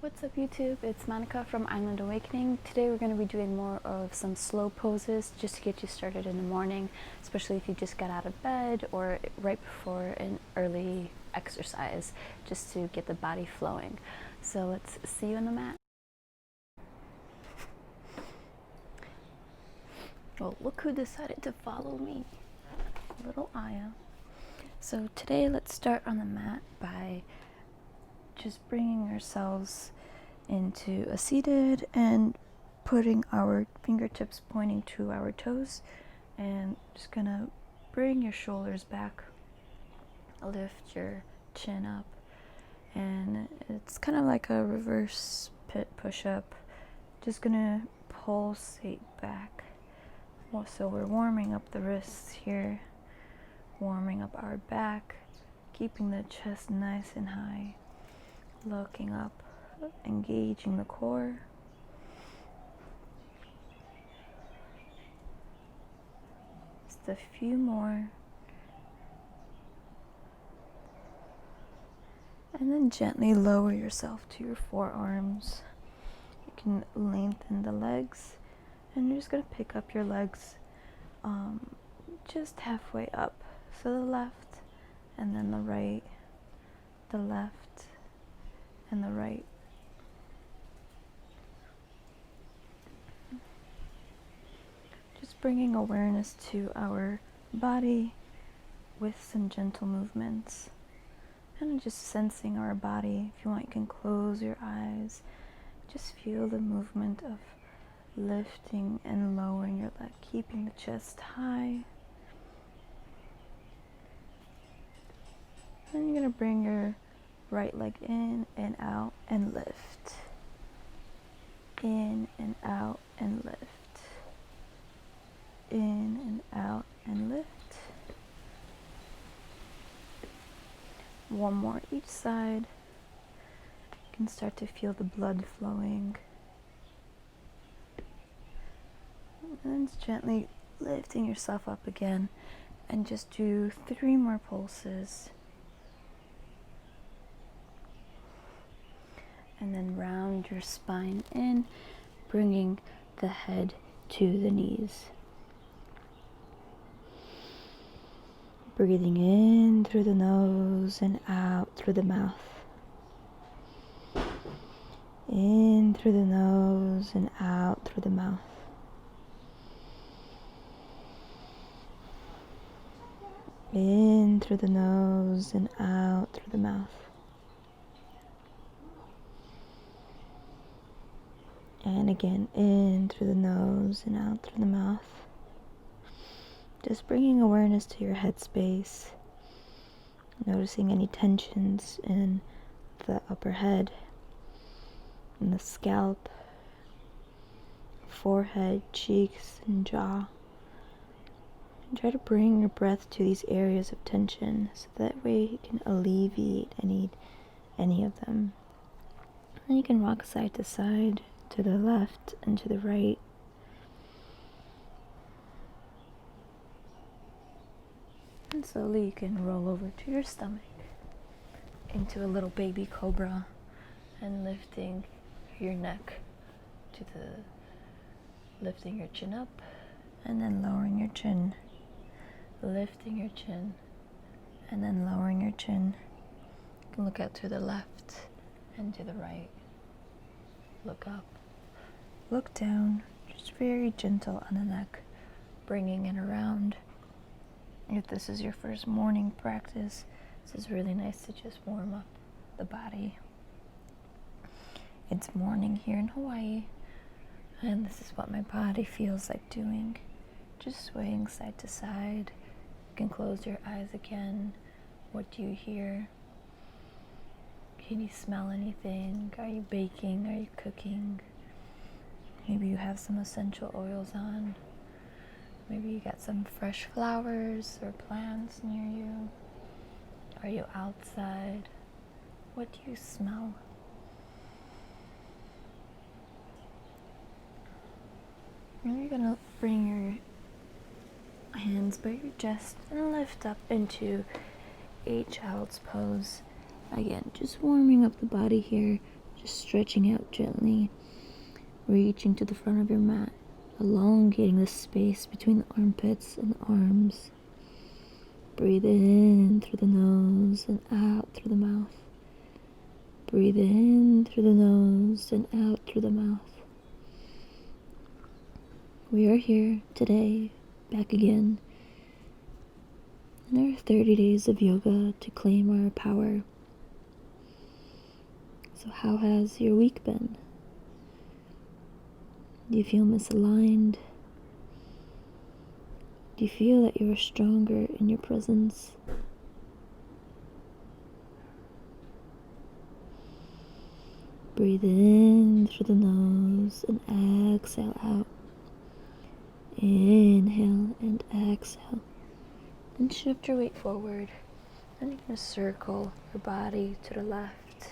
What's up YouTube? It's Monika from Island Awakening. Today we're going to be doing more of some slow poses just to get you started in the morning, especially if you just got out of bed or right before an early exercise, just to get the body flowing. So let's see you on the mat. Well, look who decided to follow me. Little Aya. So today let's start on the mat by just bringing ourselves into a seated and putting our fingertips pointing to our toes, and just gonna bring your shoulders back, lift your chin up, and it's kind of like a reverse pit push-up. Just gonna pulsate back. So we're warming up the wrists here, warming up our back, keeping the chest nice and high. Looking up, engaging the core. Just a few more. And then gently lower yourself to your forearms. You can lengthen the legs, and you're just going to pick up your legs just halfway up. So the left, and then the right, the left, and the right. Just bringing awareness to our body with some gentle movements, and just sensing our body. If you want, you can close your eyes. Just feel the movement of lifting and lowering your leg, keeping the chest high. Then you're going to bring your right leg in and out and lift. In and out and lift. In and out and lift. One more each side. You can start to feel the blood flowing. And then just gently lifting yourself up again, and just do 3 more pulses. And then round your spine in, bringing the head to the knees. Breathing in through the nose and out through the mouth. In through the nose and out through the mouth. In through the nose and out through the mouth. And again, in through the nose and out through the mouth. Just bringing awareness to your headspace. Noticing any tensions in the upper head, in the scalp, forehead, cheeks, and jaw. And try to bring your breath to these areas of tension, so that way you can alleviate any of them. And you can rock side to side, to the left and to the right. And slowly you can roll over to your stomach, into a little baby cobra, and lifting your neck to lifting your chin up, and then lowering your chin, lifting your chin, and then lowering your chin. You can look out to the left and to the right. Look up, look down, just very gentle on the neck, bringing it around. If this is your first morning practice, this is really nice to just warm up the body. It's morning here in Hawaii, and this is what my body feels like doing. Just swaying side to side. You can close your eyes again. What do you hear? Can you smell anything? Are you baking? Are you cooking? Maybe you have some essential oils on. Maybe you got some fresh flowers or plants near you. Are you outside? What do you smell? And you're gonna bring your hands by your chest and lift up into a child's pose. Again, just warming up the body here, just stretching out gently, reaching to the front of your mat, elongating the space between the armpits and the arms. Breathe in through the nose and out through the mouth. Breathe in through the nose and out through the mouth. We are here today, back again, in our 30 days of yoga to claim our power. So how has your week been? Do you feel misaligned? Do you feel that you are stronger in your presence? Breathe in through the nose and exhale out. Inhale and exhale. And shift your weight forward. And you're going to circle your body to the left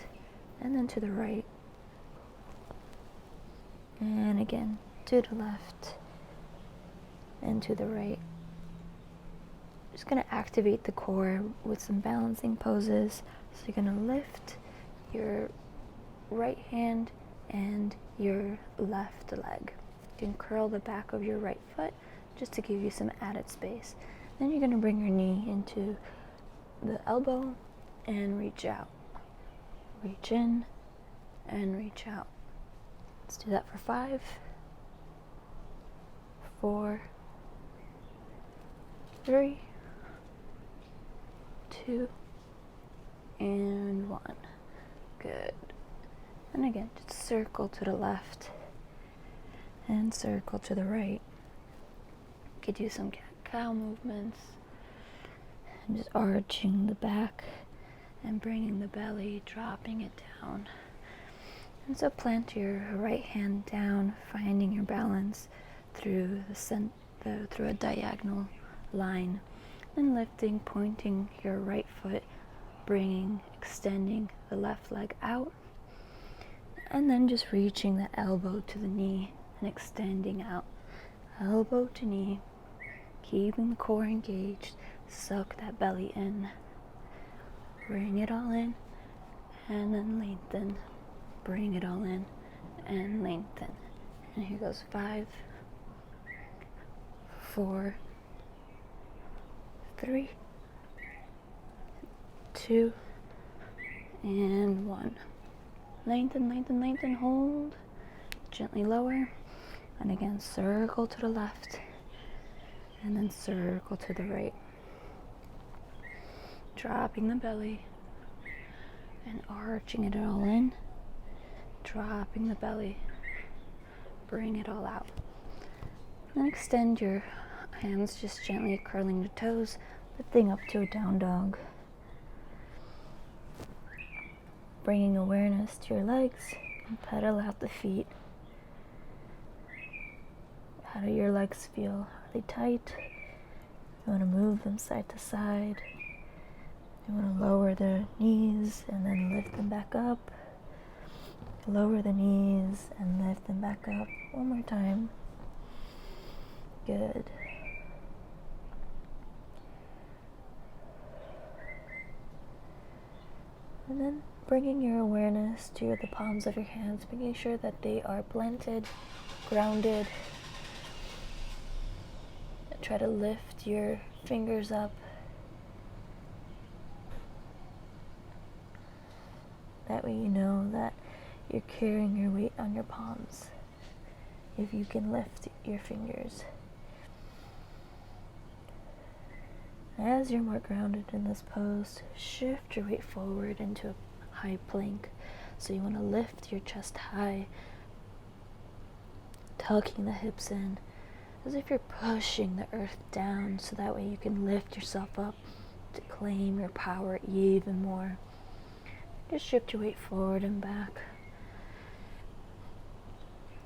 and then to the right. And again, to the left and to the right. Just going to activate the core with some balancing poses. So you're going to lift your right hand and your left leg. You can curl the back of your right foot just to give you some added space. Then you're going to bring your knee into the elbow and reach out. Reach in and reach out. Let's do that for 5, 4, 3, 2, and 1. Good. And again, just circle to the left and circle to the right. You could do some cat-cow movements. And just arching the back and bringing the belly, dropping it down. And so plant your right hand down, finding your balance through through a diagonal line. And lifting, pointing your right foot, extending the left leg out. And then just reaching the elbow to the knee and extending out. Elbow to knee, keeping the core engaged. Suck that belly in. Bring it all in and then lengthen. Bring it all in and lengthen. And here goes 5, 4, 3, 2, and 1. Lengthen, lengthen, lengthen, hold. Gently lower. And again, circle to the left. And then circle to the right. Dropping the belly. And arching it all in. Dropping the belly. Bring it all out. And extend your hands, just gently curling the toes. Lifting up to a down dog. Bringing awareness to your legs and pedal out the feet. How do your legs feel? Are they tight? You want to move them side to side. You want to lower the knees and then lift them back up. Lower the knees and lift them back up. One more time. Good. And then bringing your awareness to the palms of your hands, making sure that they are planted, grounded. Try to lift your fingers up. That way you know that you're carrying your weight on your palms. If you can lift your fingers. As you're more grounded in this pose, shift your weight forward into a high plank. So you want to lift your chest high, tucking the hips in, as if you're pushing the earth down, so that way you can lift yourself up to claim your power even more. Just shift your weight forward and back.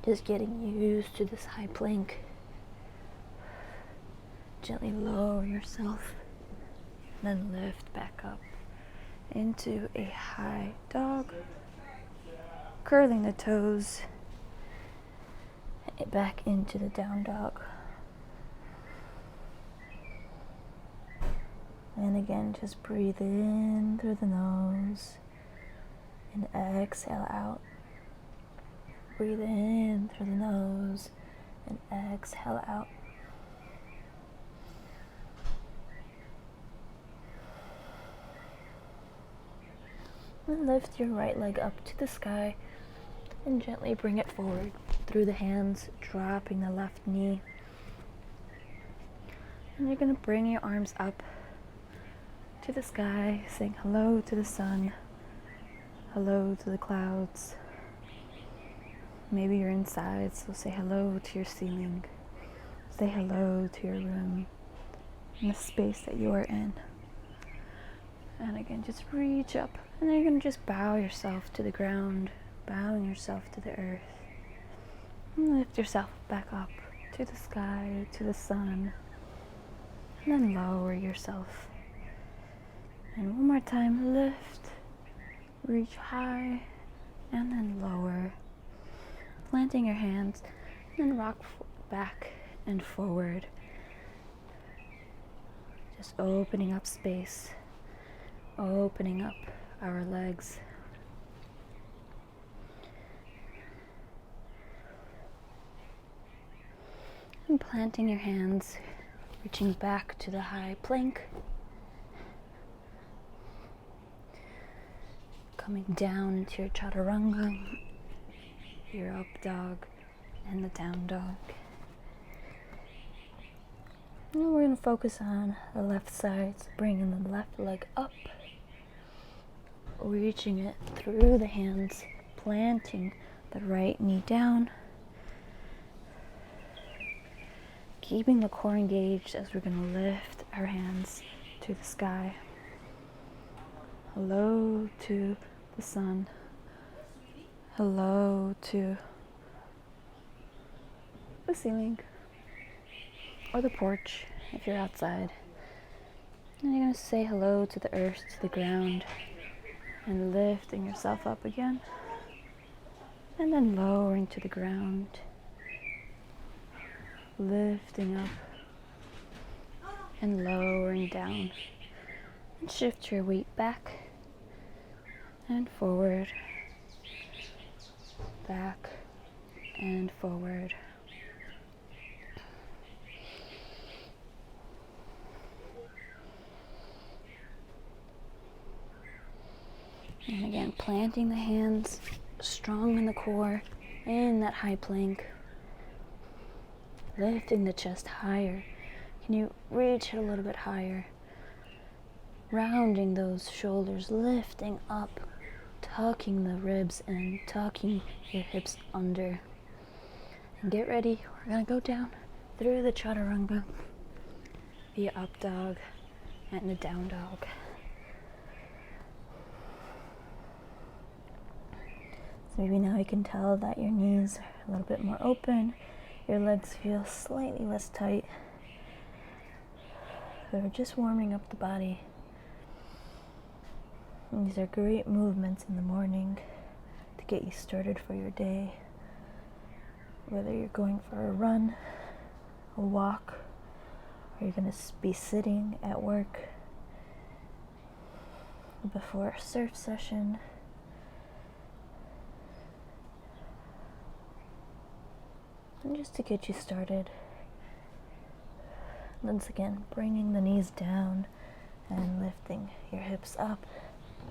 Just getting used to this high plank. Gently lower yourself, then lift back up into a high dog, curling the toes, back into the down dog. And again, just breathe in through the nose and exhale out. breathe in through the nose and exhale out. And lift your right leg up to the sky and gently bring it forward through the hands, dropping the left knee. And you're going to bring your arms up to the sky, saying hello to the sun, hello to the clouds. Maybe you're inside, so say hello to your ceiling. Say hello to your room and the space that you are in. And again, just reach up. And then you're going to just bow yourself to the ground, bowing yourself to the earth. And lift yourself back up to the sky, to the sun. And then lower yourself. And one more time, lift, reach high, and then lower. Planting your hands, and then rock back and forward. Just opening up space, opening up our legs. And planting your hands, reaching back to the high plank. Coming down into your chaturanga, your up dog, and the down dog. And we're going to focus on the left side, so bringing the left leg up, reaching it through the hands, planting the right knee down, keeping the core engaged as we're going to lift our hands to the sky. Hello to the sun. Hello to the ceiling or the porch if you're outside. And you're going to say hello to the earth, to the ground, and lifting yourself up again. And then lowering to the ground, lifting up and lowering down. And shift your weight back and forward, back and forward. And again, planting the hands strong in the core, in that high plank. Lifting the chest higher. Can you reach it a little bit higher? Rounding those shoulders, lifting up, tucking the ribs in, tucking your hips under. And get ready, we're going to go down through the chaturanga, the up dog, and the down dog. So maybe now you can tell that your knees are a little bit more open, your legs feel slightly less tight. We're just warming up the body. And these are great movements in the morning to get you started for your day. Whether you're going for a run, a walk, or you're going to be sitting at work before a surf session. And just to get you started. Once again, bringing the knees down and lifting your hips up.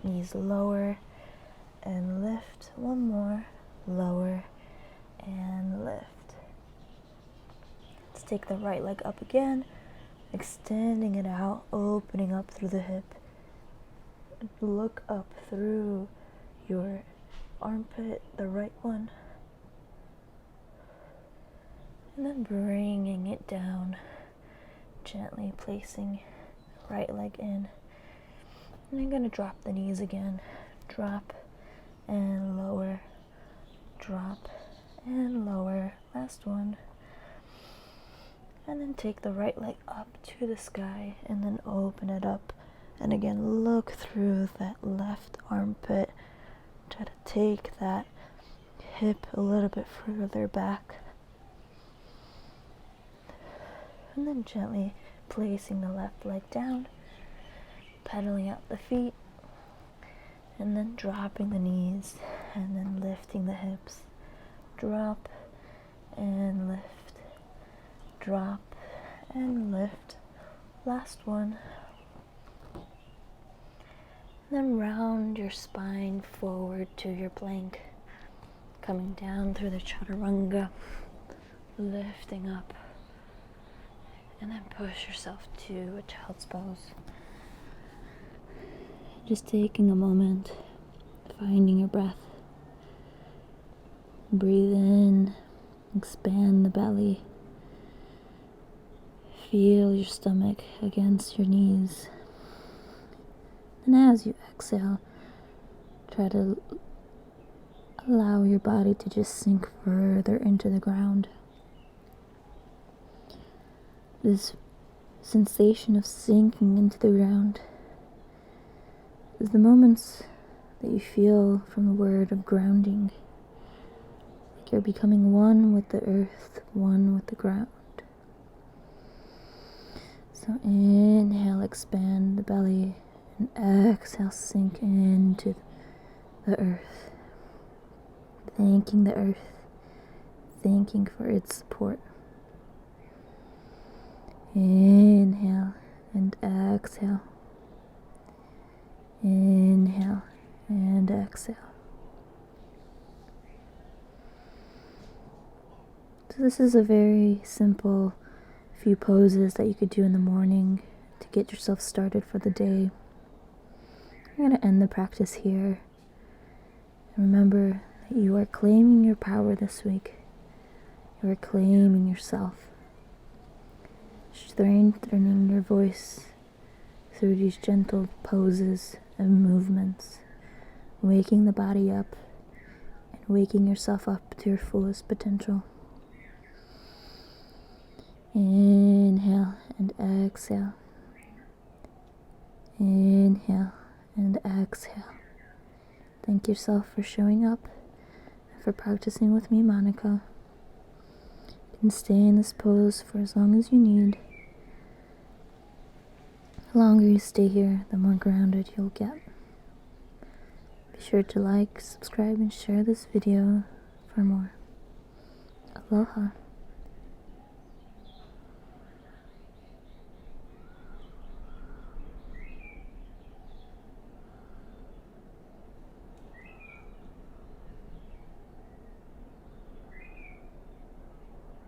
Knees lower and lift. One more. Lower and lift. Let's take the right leg up again, extending it out, opening up through the hip. Look up through your armpit, the right one. And then bringing it down, gently placing right leg in. And I'm going to drop the knees again. Drop and lower. Drop and lower. Last one. And then take the right leg up to the sky and then open it up. And again, look through that left armpit. Try to take that hip a little bit further back. And then gently placing the left leg down. Pedaling out the feet, and then dropping the knees, and then lifting the hips, drop and lift, drop and lift. Last one. Then round your spine forward to your plank, coming down through the chaturanga, lifting up, and then push yourself to a child's pose. Just taking a moment, finding your breath. Breathe in, expand the belly. Feel your stomach against your knees. And as you exhale, try to allow your body to just sink further into the ground. This sensation of sinking into the ground is the moments that you feel from the word of grounding. Like you're becoming one with the earth, one with the ground. So inhale, expand the belly, and exhale, sink into the earth. Thanking the earth, thanking for its support. Inhale and exhale. Inhale and exhale. So this is a very simple few poses that you could do in the morning to get yourself started for the day. I'm going to end the practice here. And remember that you are claiming your power this week. You are claiming yourself. Strengthening your voice through these gentle poses and movements. Waking the body up and waking yourself up to your fullest potential. Inhale and exhale. Inhale and exhale. Thank yourself for showing up and for practicing with me, Monika. You can stay in this pose for as long as you need. The longer you stay here, the more grounded you'll get. Be sure to like, subscribe, and share this video for more. Aloha.